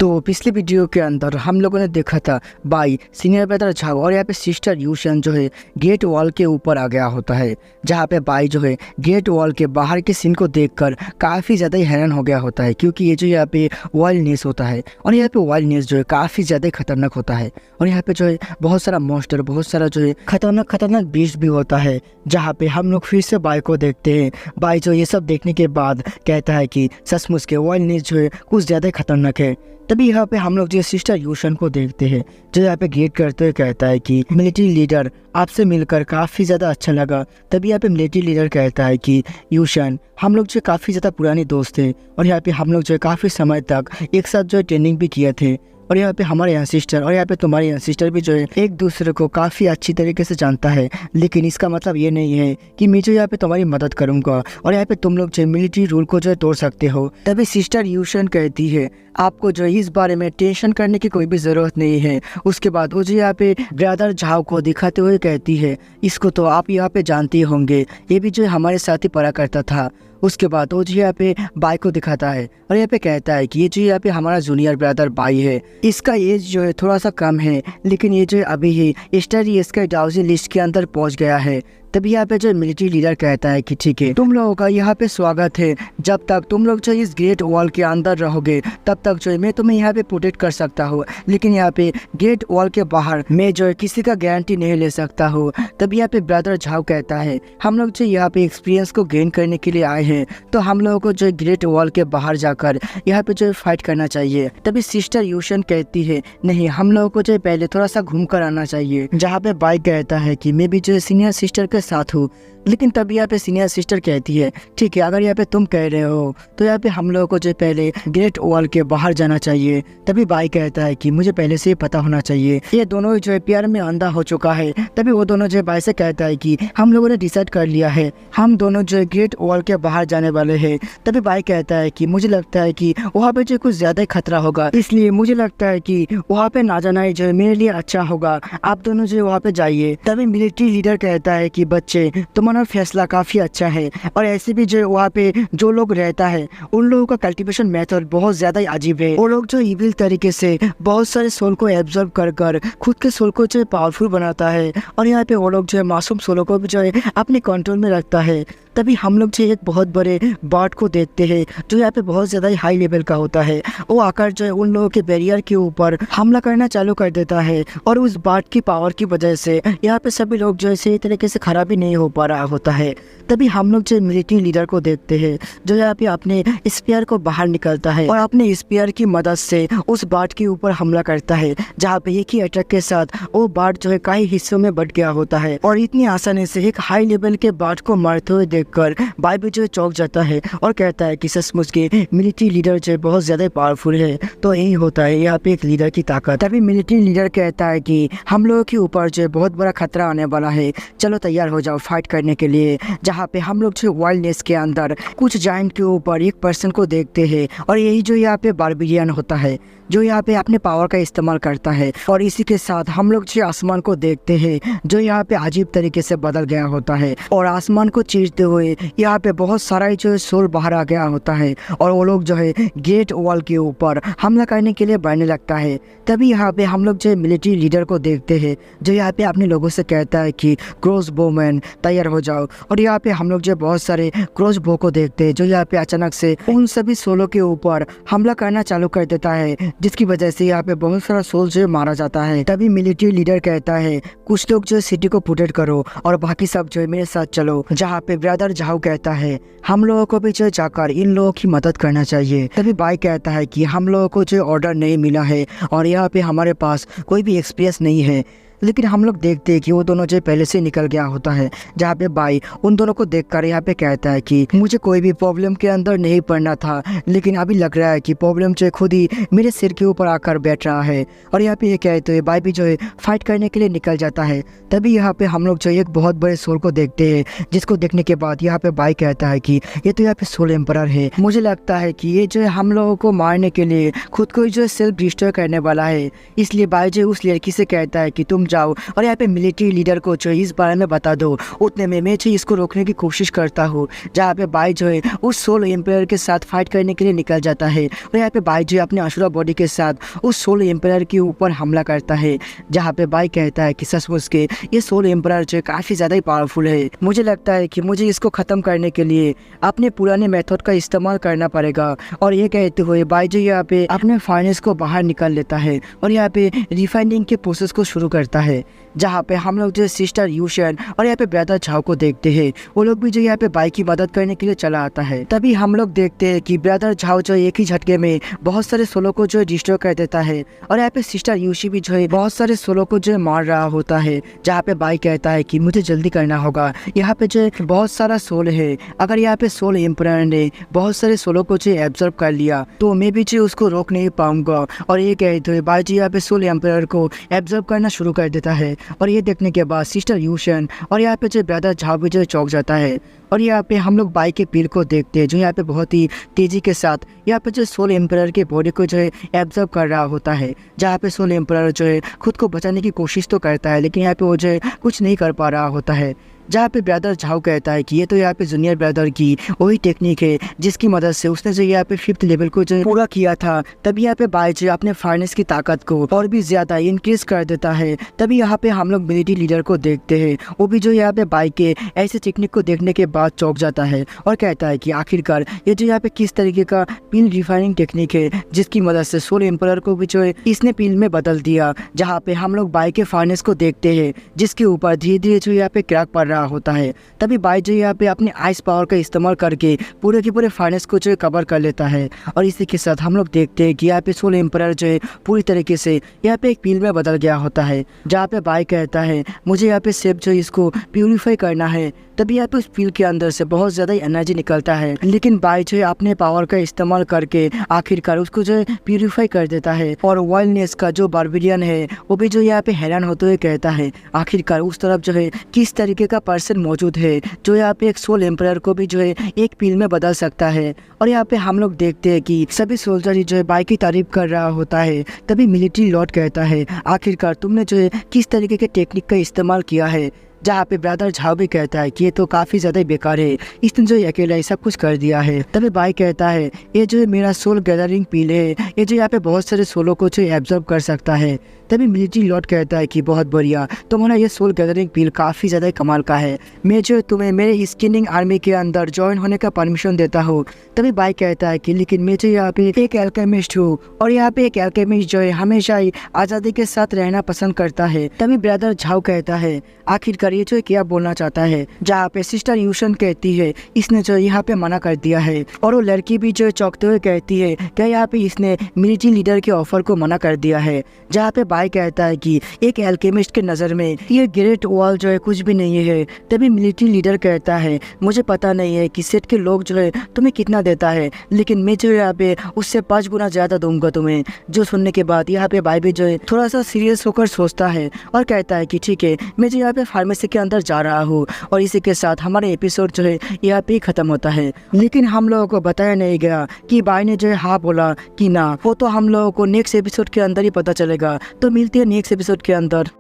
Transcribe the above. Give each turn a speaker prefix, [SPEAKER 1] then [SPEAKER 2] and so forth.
[SPEAKER 1] तो पिछले वीडियो के अंदर हम लोगों ने देखा था बाई सीनियर ब्रदर झाओ और यहाँ पे सिस्टर यूशन जो है गेट वॉल के ऊपर आ गया होता है, जहाँ पे बाई जो है गेट वॉल के बाहर के सीन को देखकर काफ़ी ज़्यादा हैरान हो गया होता है, क्योंकि ये जो यहाँ पे वाइल्डनेस होता है और यहाँ पे वाइल्डनेस जो है काफ़ी ज़्यादा खतरनाक होता है और यहाँ पे जो है बहुत सारा मॉन्स्टर, बहुत सारा जो है खतरनाक बीस्ट भी होता है। जहाँ पे हम लोग फिर से बाई को देखते हैं। बाई जो ये सब देखने के बाद कहता है कि सचमुच के वाइल्डनेस जो है कुछ ज़्यादा खतरनाक है। तभी यहाँ पे हम लोग जो सिस्टर यूशन को देखते हैं, जो यहाँ पे गेट करते हुए कहता है कि मिलिट्री लीडर आपसे मिलकर काफ़ी ज़्यादा अच्छा लगा। तभी यहाँ पे मिलिट्री लीडर कहता है कि यूशन हम लोग जो काफ़ी ज़्यादा पुराने दोस्त थे और यहाँ पे हम लोग जो काफ़ी समय तक एक साथ जो ट्रेनिंग भी किए थे और यहाँ पे हमारे यहाँ सिस्टर और यहाँ पे तुम्हारे यहाँ सिस्टर भी जो है एक दूसरे को काफ़ी अच्छी तरीके से जानता है। लेकिन इसका मतलब ये नहीं है कि मैं जो यहाँ पे तुम्हारी मदद करूँगा और यहाँ पे तुम लोग जो मिलिट्री रूल को जो है तोड़ सकते हो। तभी सिस्टर यूशन कहती है आपको जो है इस बारे में टेंशन करने की कोई भी ज़रूरत नहीं है। उसके बाद वो जो यहाँ पे ब्रदर झाओ को दिखाते हुए कहती है इसको तो आप यहाँ पे जानते होंगे, ये भी जो है हमारे साथ ही पढ़ा करता था। उसके बाद वो जो यहाँ पे बाई को दिखाता है और यहाँ पे कहता है कि ये जो यहाँ पे हमारा जूनियर ब्रदर बाई है, इसका एज जो है थोड़ा सा कम है, लेकिन ये जो है अभी ही स्टडी इसका डाउजी लिस्ट के अंदर पहुंच गया है। तभी यहाँ पे जो मिलिट्री लीडर कहता है कि ठीक है, तुम लोगों का यहाँ पे स्वागत है। जब तक तुम लोग जो इस ग्रेट वॉल के अंदर रहोगे तब तक जो है मैं तुम्हें यहाँ पे प्रोटेक्ट कर सकता हूँ, लेकिन यहाँ पे गेट वॉल के बाहर मैं जो है किसी का गारंटी नहीं ले सकता हूँ। तभी यहाँ पे ब्रदर झाओ कहता है हम लोग जो यहाँ पे एक्सपीरियंस को गेन करने के लिए आए हैं, तो हम लोगों को जो ग्रेट वॉल के बाहर जाकर यहाँ पे जो फाइट करना चाहिए। तभी सिस्टर यूशन कहती है नहीं, हम लोगों को जो पहले थोड़ा सा घूम कर आना चाहिए। जहाँ पे बाई कहता है कि मैं भी जो सीनियर सिस्टर के साथ हूँ, लेकिन तभी यहाँ पे सीनियर सिस्टर कहती है ठीक है, अगर यहाँ पे तुम कह रहे हो तो यहाँ पे हम लोगों को जो पहले ग्रेट वॉल के बाहर जाना चाहिए। तभी बाई कहता है कि मुझे पहले से ही पता होना चाहिए, ये दोनों जो है प्यार में अंधा हो चुका है। तभी वो दोनों जो बाई से कहता है कि हम लोगों ने डिसाइड कर लिया है, हम दोनों जो ग्रेट वॉल के बाहर जाने वाले हैं। तभी बाई कहता है कि मुझे लगता है कि वहाँ पे जो कुछ ज्यादा खतरा होगा, इसलिए मुझे लगता है कि वहाँ पे ना जाना ही जो है मेरे लिए अच्छा होगा, आप दोनों जो वहाँ पे जाइए। तभी मिलिट्री लीडर कहता है कि बच्चे तुम्हारा फैसला काफी अच्छा है और ऐसे भी जो वहाँ पे जो लोग रहता है उन लोगों का कल्टीवेशन मेथड बहुत ज्यादा अजीब है। वो लोग जो इविल तरीके से बहुत सारे सोल को एब्जॉर्ब कर कर खुद के सोल को जो पावरफुल बनाता है और यहाँ पे वो लोग जो है मासूम सोलों को भी जो है अपने कंट्रोल में रखता है। तभी हम लोग जो एक बहुत बड़े बर्ड को देखते हैं जो यहाँ पे बहुत ज़्यादा हाई लेवल का होता है। वो आकर जो है उन लोगों के बैरियर के ऊपर हमला करना चालू कर देता है और उस बर्ड की पावर की वजह से यहाँ पे सभी लोग जो है सही तरीके से खराब ही नहीं हो पा रहा होता है। तभी हम लोग जो मिलिट्री लीडर को देखते हैं जो यहाँ पे अपने स्पेयर को बाहर निकलता है और अपने स्पेयर की मदद से उस बर्ड के ऊपर हमला करता है, जहाँ पे एक ही अटैक के साथ वो बर्ड जो है कई हिस्सों में बट गया होता है और इतनी आसानी से एक हाई लेवल के बर्ड को मारते हुए कर बाई भी जो चौंक जाता है और कहता है कि सचमुच के मिलिट्री लीडर जो बहुत ज्यादा पावरफुल है। तो यही होता है यहाँ पे एक लीडर की ताकत। तभी मिलिट्री लीडर कहता है कि हम लोगों के ऊपर जो बहुत बड़ा खतरा आने वाला है, चलो तैयार हो जाओ फाइट करने के लिए। जहाँ पे हम लोग जो वाइल्डनेस के अंदर कुछ जायंट के ऊपर एक पर्सन को देखते हैं और यही जो यहाँ पे बारबेरियन होता है जो यहाँ पे अपने पावर का इस्तेमाल करता है। और इसी के साथ हम लोग जो आसमान को देखते हैं जो यहाँ पे अजीब तरीके से बदल गया होता है और आसमान को चीरते हुए यहाँ पे बहुत सारा जो है सोल बाहर आ गया होता है और वो लोग जो है गेट वॉल के ऊपर हमला करने के लिए बढ़ने लगता है। तभी यहाँ पे हम लोग जो मिलिट्री लीडर को देखते हैं जो यहाँ पे अपने लोगों से कहता है कि क्रॉस बो मैन तैयार हो जाओ। और यहाँ पे हम लोग जो बहुत सारे क्रॉस बो को देखते हैं जो यहाँ पे अचानक से उन सभी सोलों के ऊपर हमला करना चालू कर देता है, जिसकी वजह से यहाँ पे बहुत सारा सोल जो मारा जाता है। तभी मिलिट्री लीडर कहता है कुछ लोग जो सिटी को प्रोटेक्ट करो और बाकी सब जो है मेरे साथ चलो। जहाँ पे ब्रदर झाओ कहता है हम लोगों को भी जो जाकर इन लोगों की मदद करना चाहिए। तभी बाई कहता है कि हम लोगों को जो ऑर्डर नहीं मिला है और यहाँ पे हमारे पास कोई भी एक्सपीरियंस नहीं है, लेकिन हम लोग देखते हैं कि वो दोनों जो पहले से निकल गया होता है। जहाँ पे बाई उन दोनों को देखकर यहाँ पे कहता है कि मुझे कोई भी प्रॉब्लम के अंदर नहीं पड़ना था, लेकिन अभी लग रहा है कि प्रॉब्लम जो खुद ही मेरे सिर के ऊपर आकर बैठ रहा है। और यहाँ पे ये कहते हुए बाई भी जो है फाइट करने के लिए निकल जाता है। तभी यहाँ पे हम लोग जो एक बहुत बड़े सोल को देखते हैं, जिसको देखने के बाद यहाँ पे बाई कहता है कि ये तो यहाँ पे सोल एम्परर है। मुझे लगता है कि ये जो है हम लोगों को मारने के लिए खुद को जो सेल्फ डिस्ट्रॉय करने वाला है। इसलिए बाई जो उस लड़की से कहता है कि तुम जाओ और यहाँ पे मिलिट्री लीडर को जो इस बारे में बता दो। उतने में मैं जो इसको रोकने की कोशिश करता हूँ, जहाँ पे बाई जो है उस सोल एम्पायर के साथ फाइट करने के लिए निकल जाता है और यहाँ पे बाई जो है अपने असुरा बॉडी के साथ उस सोल एम्पायर के ऊपर हमला करता है। जहाँ पे बाई कहता है कि सचमुच के ये सोल एम्पायर जो है काफ़ी ज़्यादा ही पावरफुल है। मुझे लगता है कि मुझे इसको ख़त्म करने के लिए अपने पुराने मेथड का इस्तेमाल करना पड़ेगा। और ये कहते हुए बाई जो यहाँ पे अपने फाइनेंस को बाहर निकाल लेता है और यहाँ पे रिफाइनिंग के प्रोसेस को शुरू करता है। जहाँ पे हम लोग जो सिस्टर यूशन और यहाँ पे ब्रदर झाओ को देखते हैं, वो लोग भी जो यहाँ पे बाई की मदद करने के लिए चला आता है। तभी हम लोग देखते हैं कि ब्रदर झाओ जो एक ही झटके में बहुत सारे सोलो को जो डिस्ट्रॉय कर देता है और यहाँ पे सिस्टर यूशी भी जो है बहुत सारे सोलो को जो मार रहा होता है। जहाँ पे बाई कहता है कि मुझे जल्दी करना होगा, यहाँ पे जो बहुत सारा सोल है, अगर यहाँ पे सोल एम्परर ने बहुत सारे सोलो को जो एब्जॉर्ब कर लिया तो मैं भी जो उसको रोक नहीं पाऊंगा। और ये कहते हुए बाई जी यहाँ पे सोल एम्परर को एब्जॉर्ब करना शुरू कर देता है। और ये देखने के बाद सिस्टर यूशन और यहाँ पे जो ब्रदर झाओ भी जो चौंक जाता है। और यहाँ पे हम लोग बाई के पील को देखते हैं जो यहाँ पे बहुत ही तेजी के साथ यहाँ पे जो सोल एम्परर के बॉडी को जो है एब्जॉर्ब कर रहा होता है। जहाँ पे सोल एम्परर जो है खुद को बचाने की कोशिश तो करता है, लेकिन यहाँ पे वो जो है कुछ नहीं कर पा रहा होता है। जहाँ पे ब्रदर झाओ कहता है कि ये तो यहाँ पे जूनियर ब्रदर की वही टेक्निक है जिसकी मदद से उसने जो यहाँ पे 5th लेवल को जो पूरा किया था। तभी यहाँ पे बाई जो अपने फाइनेंस की ताकत को और भी ज्यादा इंक्रीज कर देता है। तभी यहाँ पे हम लोग मिलिट्री लीडर को देखते हैं, वो भी जो यहाँ पे बाई के ऐसे टेक्निक को देखने के बाद चौंक जाता है और कहता है कि आखिरकार ये जो यहाँ पे किस तरीके का पिल रिफाइनिंग टेक्निक है जिसकी मदद से सोल एम्परर को भी जो है इसने पिल में बदल दिया। जहाँ पे हम लोग बाई के फाइनेंस को देखते हैं जिसके ऊपर धीरे धीरे जो यहाँ पे क्रैक पड़ रहा होता है। तभी बाई जो यहाँ पे अपने आइस पावर का इस्तेमाल करके पूरे के पूरे फाइनेंस को जो कवर कर लेता है। और इसी के साथ हम लोग देखते हैं कि यहाँ पे सोल एम्परर जो है पूरी तरीके से यहाँ पे एक पील में बदल गया होता है। जहाँ पे बाई कहता है मुझे यहाँ पे सिर्फ जो इसको प्यूरिफाई करना है। तभी यहाँ पे उस पील के अंदर से बहुत ज्यादा एनर्जी निकलता है, लेकिन बाई जो है अपने पावर का इस्तेमाल करके आखिरकार उसको जो है प्यूरिफाई कर देता है। और वाइल्डनेस का जो बार्बेरियन है वो भी जो यहाँ पे हैरान होते हुए कहता है आखिरकार उस तरफ जो है किस तरीके का पर्सन मौजूद है जो यहाँ पे एक सोल एम्परर को भी जो है एक पील में बदल सकता है। और यहाँ पे हम लोग देखते हैं कि सभी सोल्जर जो है बाई की तारीफ कर रहा होता है। तभी मिलिट्री लॉर्ड कहता है आखिरकार तुमने जो है किस तरीके के टेक्निक का इस्तेमाल किया है। जहाँ पे ब्रदर झाओ भी कहता है कि ये तो काफ़ी ज़्यादा बेकार है, इसने जो अकेला ही सब कुछ कर दिया है। तभी बाई कहता है ये जो मेरा सोल गैदरिंग पील है, ये जो यहाँ पे बहुत सारे सोलो को जो एब्जॉर्ब कर सकता है। तभी मिलिट्री लॉर्ड कहता है कि बहुत बढ़िया, तुम्हारा ये सोल गैदरिंग पील काफ़ी ज़्यादा कमाल का है, मैं जो तुम्हें मेरे स्किनिंग आर्मी के अंदर ज्वाइन होने का परमिशन देता हूँ। तभी बाई कहता है कि लेकिन मैं जो यहाँ पे एक एल्केमिस्ट हूँ और यहाँ पे एक एल्केमिस्ट जो है हमेशा ही आज़ादी के साथ रहना पसंद करता है। तभी ब्रदर झाओ कहता है आखिरकार ये जो क्या बोलना चाहता है। जहाँ पे सिस्टर यूशन कहती है इसने जो यहाँ पे मना कर दिया है। और वो लड़की भी जो चौंकते हुए कहती है क्या यहाँ पे इसने मिलिट्री लीडर के ऑफर को मना कर दिया है। जहाँ पे बाई कहता है कि एक एल्केमिस्ट के नज़र में ये ग्रेट वॉल जो है कुछ भी नहीं है। तभी मिलिट्री लीडर कहता है मुझे पता नहीं है कि सेट के लोग जो है तुम्हें कितना देता है, लेकिन मैं जो यहाँ पे उससे 5 गुना ज़्यादा दूंगा तुम्हें। जो सुनने के बाद यहाँ पे बाई भी जो है थोड़ा सा सीरियस होकर सोचता है और कहता है कि ठीक है मैं जो यहाँ पे फार्मेसी के अंदर जा रहा हूँ। और इसी के साथ हमारा एपिसोड जो है यहाँ पे खत्म होता है। लेकिन हम लोगों को बताया नहीं गया कि बाई ने जो है हाँ बोला कि ना, वो तो हम लोगों को नेक्स्ट एपिसोड के अंदर ही पता चलेगा। तो मिलते हैं नेक्स्ट एपिसोड के अंदर।